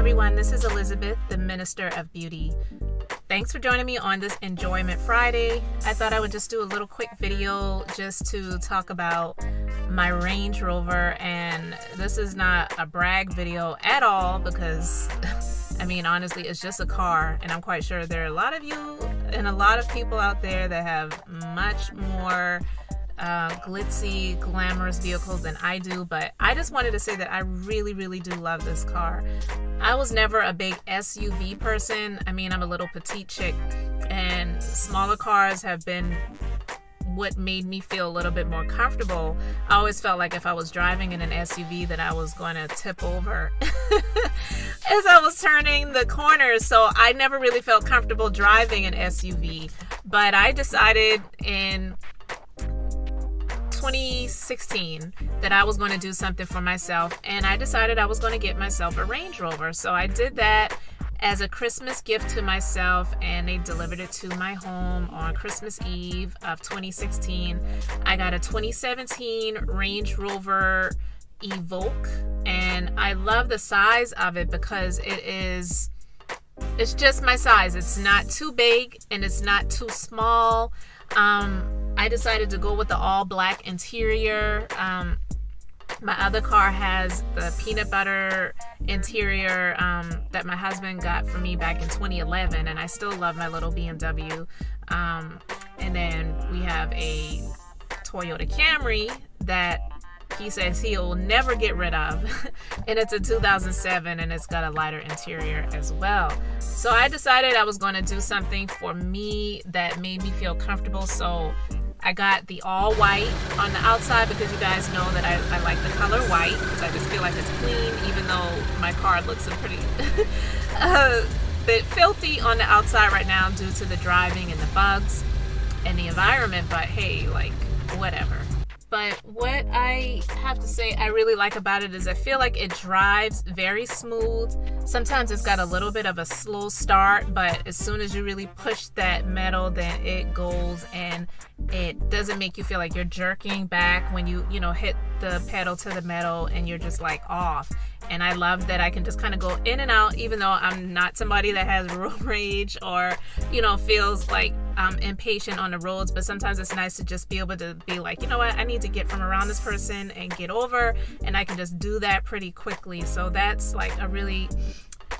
everyone, this is Elizabeth, the Minister of Beauty. Thanks for joining me on this Enjoyment Friday. I thought I would just do a little quick video just to talk about my Range Rover, and this is not a brag video at all because I mean, honestly, it's just a car, and I'm quite sure there are a lot of you and a lot of people out there that have much more glitzy, glamorous vehicles than I do, but I just wanted to say that I really do love this car. I was never a big SUV person. I mean, I'm a little petite chick, and smaller cars have been what made me feel a little bit more comfortable. I always felt like if I was driving in an SUV that I was going to tip over as I was turning the corners, so I never really felt comfortable driving an SUV. But I decided in 2016 that I was going to do something for myself, and I decided I was going to get myself a Range Rover. So I did that as a Christmas gift to myself, and they delivered it to my home on Christmas Eve of 2016. I got a 2017 Range Rover Evoque, and I love the size of it because it's just my size. It's not too big and it's not too small. I decided to go with the all black interior. My other car has the peanut butter interior that my husband got for me back in 2011, and I still love my little BMW. And then we have a Toyota Camry that he says he'll never get rid of, and it's a 2007, and it's got a lighter interior as well. So I decided I was going to do something for me that made me feel comfortable. So I got the all white on the outside because you guys know that I like the color white because I just feel like it's clean, even though my car looks pretty bit filthy on the outside right now due to the driving and the bugs and the environment. But hey, like, whatever. But what I have to say I really like about it is I feel like it drives very smooth. Sometimes it's got a little bit of a slow start, but as soon as you really push that metal, then it goes, and it doesn't make you feel like you're jerking back when you hit the pedal to the metal and you're just like off. And I love that I can just kind of go in and out, even though I'm not somebody that has road rage or, feels like I'm impatient on the roads. But sometimes it's nice to just be able to be like, you know what, I need to get from around this person and get over, and I can just do that pretty quickly. So that's like a really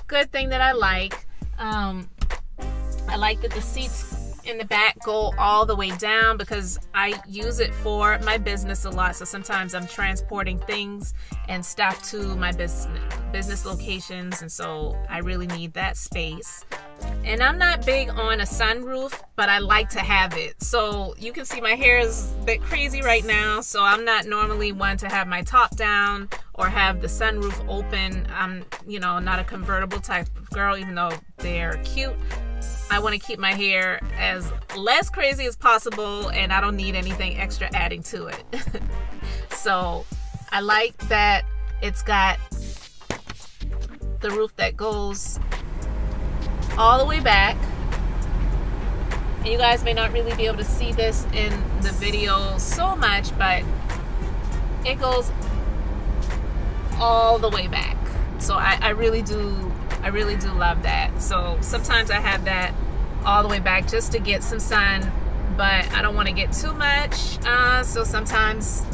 good thing that I like. I like that the seats in the back go all the way down because I use it for my business a lot. So sometimes I'm transporting things and stuff to my business locations, and so I really need that space. And I'm not big on a sunroof, but I like to have it. So you can see my hair is a bit crazy right now, so I'm not normally one to have my top down or have the sunroof open. I'm not a convertible type of girl, even though they're cute. I want to keep my hair as less crazy as possible, and I don't need anything extra adding to it. So I like that it's got the roof that goes all the way back. And you guys may not really be able to see this in the video so much, but it goes all the way back. So I really do love that. So sometimes I have that all the way back just to get some sun, but I don't want to get too much. So sometimes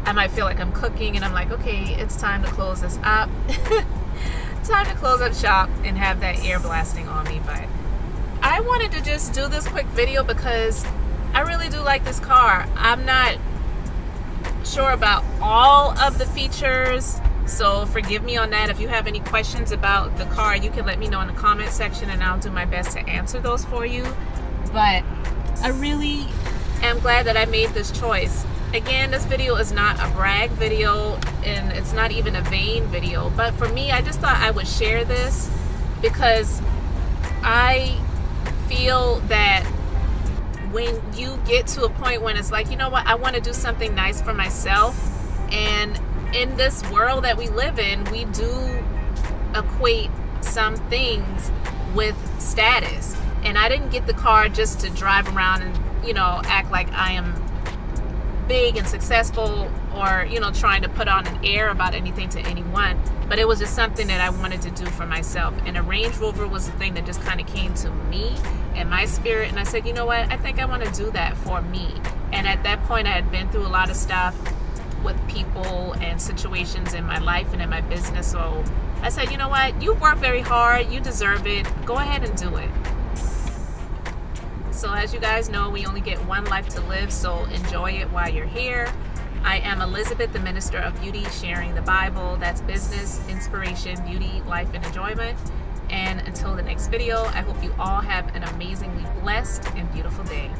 I might feel like I'm cooking and I'm like, okay, it's time to close this up. Time to close up shop and have that air blasting on me. But I wanted to just do this quick video because I really do like this car. I'm not sure about all of the features, so forgive me on that. If you have any questions about the car, you can let me know in the comment section and I'll do my best to answer those for you. But I really am glad that I made this choice. Again, this video is not a brag video, and it's not even a vain video, but for me, I just thought I would share this because I feel that when you get to a point when it's like, you know what, I want to do something nice for myself, and in this world that we live in, we do equate some things with status. And I didn't get the car just to drive around and, act like I am big and successful or, trying to put on an air about anything to anyone. But it was just something that I wanted to do for myself. And a Range Rover was the thing that just kind of came to me and my spirit. And I said, you know what? I think I want to do that for me. And at that point, I had been through a lot of stuff with people and situations in my life and in my business. So I said, you know what? You work very hard. You deserve it. Go ahead and do it. So as you guys know, we only get one life to live. So enjoy it while you're here. I am Elizabeth, the Minister of Beauty, sharing the Bible. That's business, inspiration, beauty, life, and enjoyment. And until the next video, I hope you all have an amazingly blessed and beautiful day.